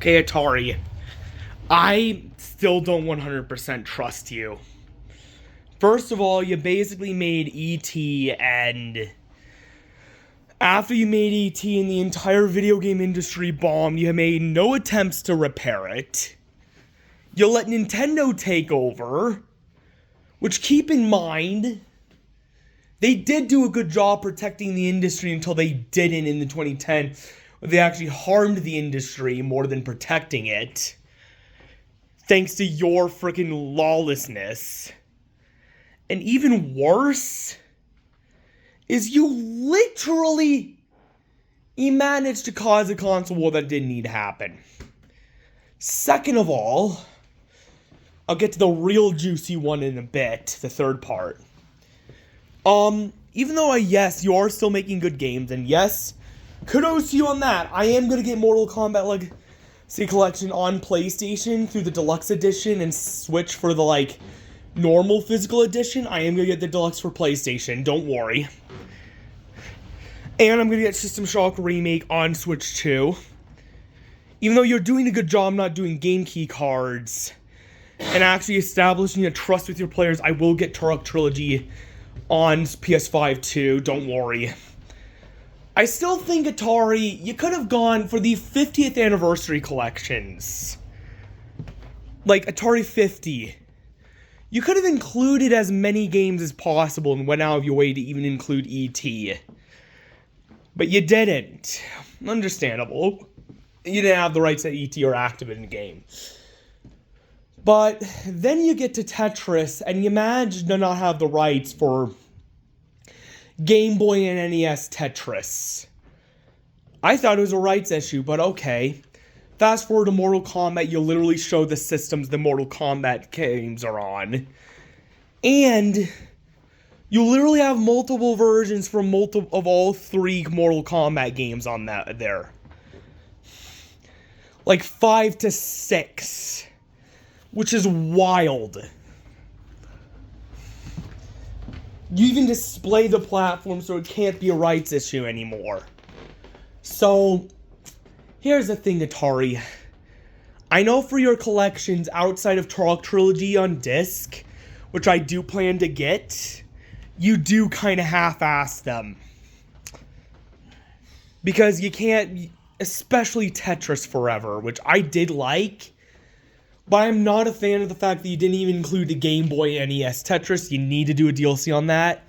Okay, Atari. I still don't 100% trust you. First of all, you basically made E.T. and after you made E.T. and the entire video game industry bombed, you made no attempts to repair it. You let Nintendo take over, which, keep in mind, they did do a good job protecting the industry until they didn't in the 2010. They actually harmed the industry more than protecting it. Thanks to your freaking lawlessness. And even worse is you literally managed to cause a console war that didn't need to happen. Second of all, I'll get to the real juicy one in a bit, the third part. Even though yes, you are still making good games, and yes, kudos to you on that. I am going to get Mortal Kombat Legacy Collection on PlayStation through the Deluxe Edition and switch for the, normal physical edition. I am going to get the Deluxe for PlayStation, don't worry. And I'm going to get System Shock Remake on Switch too. Even though you're doing a good job not doing game key cards and actually establishing a trust with your players, I will get Turok Trilogy on PS5 too, don't worry. I still think Atari, you could have gone for the 50th anniversary collections. Like Atari 50. You could have included as many games as possible and went out of your way to even include E.T. But you didn't. Understandable. You didn't have the rights to E.T. or active in the game. But then you get to Tetris, and you manage to not have the rights for Game Boy and NES Tetris. I thought it was a rights issue, but okay. Fast forward to Mortal Kombat, you literally show the systems the Mortal Kombat games are on. And you literally have multiple versions for of all three Mortal Kombat games on that there. 5 to 6. Which is wild. You even display the platform so it can't be a rights issue anymore. So, here's the thing, Atari. I know for your collections outside of Turok Trilogy on disc, which I do plan to get, you do kind of half-ass them. Because you can't, especially Tetris Forever, which I did like. But I'm not a fan of the fact that you didn't even include the Game Boy NES Tetris. You need to do a DLC on that.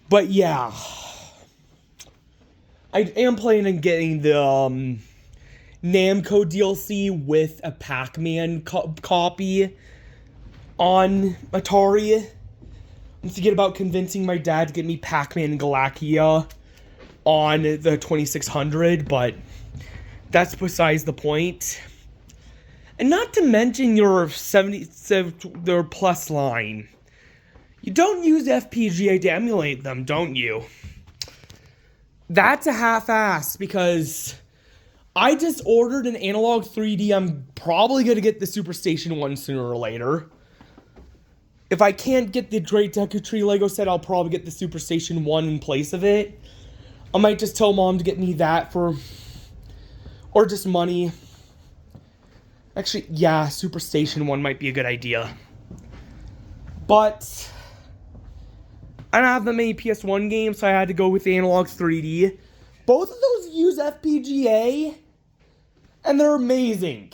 But yeah. I am planning on getting the Namco DLC with a Pac-Man copy on Atari. I'm thinking about convincing my dad to get me Pac-Man and Galakia on the 2600, but that's besides the point. And not to mention your 77 plus line. You don't use FPGA to emulate them, don't you? That's a half-ass because I just ordered an Analog 3D. I'm probably going to get the Super Station 1 sooner or later. If I can't get the Great Deku Tree Lego set, I'll probably get the Super Station 1 in place of it. I might just tell Mom to get me that for... or just money. Actually, yeah, Super Station 1 might be a good idea. But I don't have that many PS1 games, so I had to go with the Analog 3D. Both of those use FPGA, and they're amazing.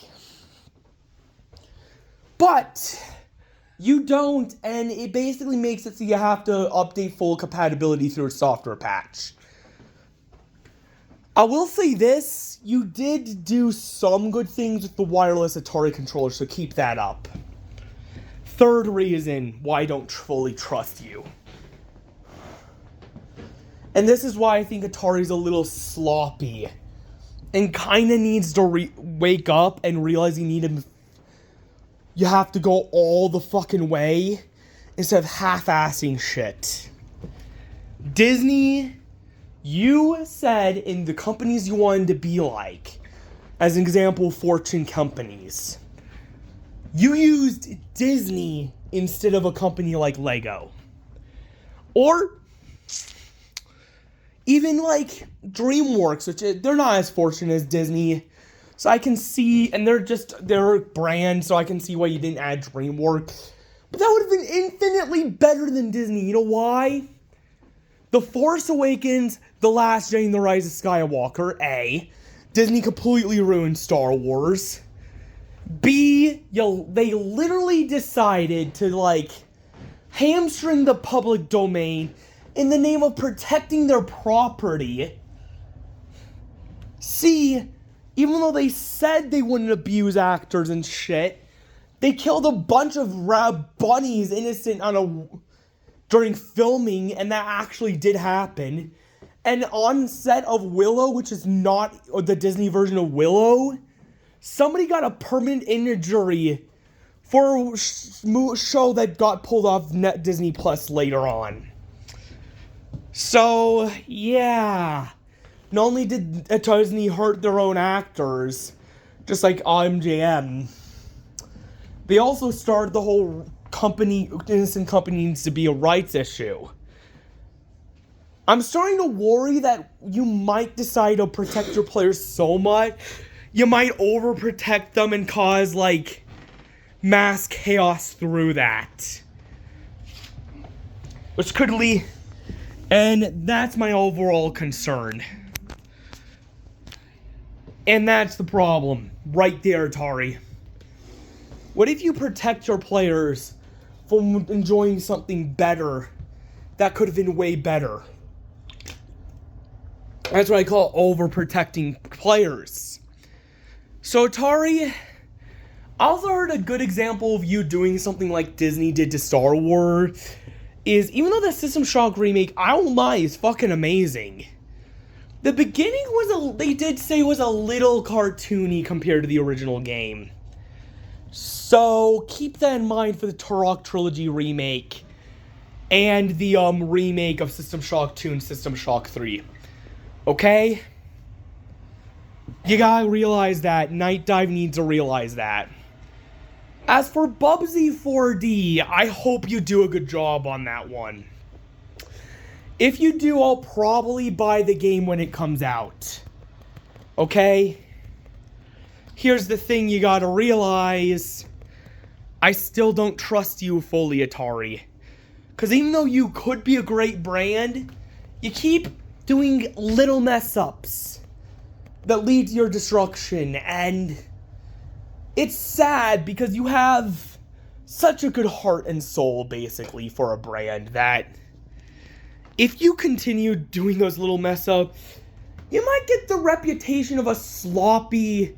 But you don't, and it basically makes it so you have to update full compatibility through a software patch. I will say this, you did do some good things with the wireless Atari controller, so keep that up. Third reason why I don't fully trust you. And this is why I think Atari's a little sloppy. And kinda needs to wake up and realize you have to go all the fucking way instead of half-assing shit. Disney... You said in the companies you wanted to be like, as an example, Fortune companies, you used Disney instead of a company like Lego. Or even like DreamWorks, which they're not as fortunate as Disney. So I can see, and they're a brand, so I can see why you didn't add DreamWorks. But that would have been infinitely better than Disney. You know why? The Force Awakens, The Last Jedi, and The Rise of Skywalker, A. Disney completely ruined Star Wars. B, they literally decided to, like, hamstring the public domain in the name of protecting their property. C, even though they said they wouldn't abuse actors and shit, they killed a bunch of bunnies innocent during filming, and that actually did happen. And on set of Willow, which is not the Disney version of Willow, somebody got a permanent injury for a show that got pulled off Disney Plus later on. So, yeah. Not only did Disney hurt their own actors, just like MGM, they also started the whole innocent company needs to be a rights issue. I'm starting to worry that you might decide to protect your players so much, you might overprotect them and cause, like, mass chaos through that. Which could lead... And that's my overall concern. And that's the problem. Right there, Atari. What if you protect your players from enjoying something better that could have been way better? That's what I call overprotecting players. So Atari, I also heard a good example of you doing something like Disney did to Star Wars is, even though the System Shock remake, I won't lie, is fucking amazing. The beginning they did say was a little cartoony compared to the original game. So keep that in mind for the Turok Trilogy remake and the remake of System Shock 2 and System Shock 3. Okay? You gotta realize that. Night Dive needs to realize that. As for Bubsy 4D, I hope you do a good job on that one. If you do, I'll probably buy the game when it comes out. Okay? Here's the thing you gotta realize. I still don't trust you fully, Atari. Because even though you could be a great brand, you keep doing little mess-ups that lead to your destruction, and it's sad because you have such a good heart and soul, basically, for a brand that if you continue doing those little mess-ups, you might get the reputation of a sloppy,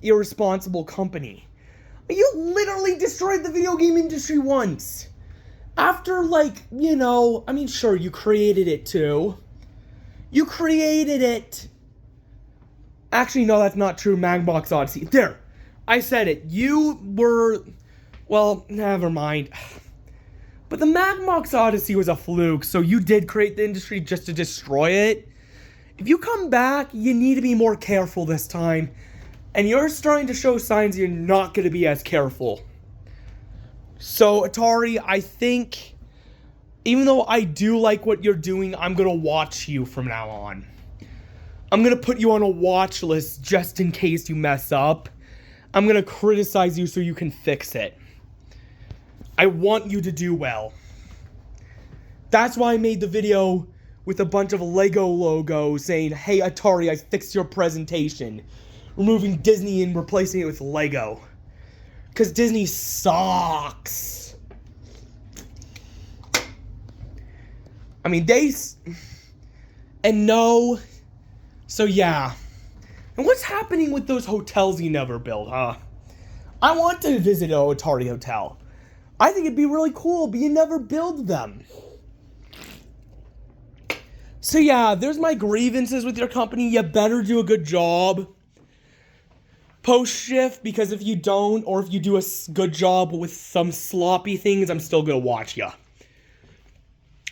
irresponsible company. You literally destroyed the video game industry once. After, sure, you created it too. You created it. Actually, no, that's not true. Magbox Odyssey. There. I said it. You were... Well, never mind. But the Magbox Odyssey was a fluke, so you did create the industry just to destroy it. If you come back, you need to be more careful this time. And you're starting to show signs you're not going to be as careful. So, Atari, I think, even though I do like what you're doing, I'm going to watch you from now on. I'm going to put you on a watch list just in case you mess up. I'm going to criticize you so you can fix it. I want you to do well. That's why I made the video with a bunch of Lego logos saying, hey, Atari, I fixed your presentation. Removing Disney and replacing it with Lego. Because Disney sucks. I mean, So, yeah. And what's happening with those hotels you never built, huh? I want to visit an Atari hotel. I think it'd be really cool, but you never build them. So, yeah, there's my grievances with your company. You better do a good job post-shift, because if you don't, or if you do a good job with some sloppy things, I'm still gonna watch ya.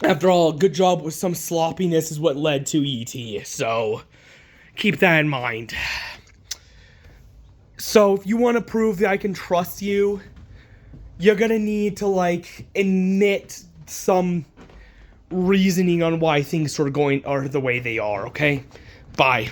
After all, a good job with some sloppiness is what led to E.T., so keep that in mind. So, if you want to prove that I can trust you, you're gonna need to, admit some reasoning on why things sort of going are the way they are, okay? Bye.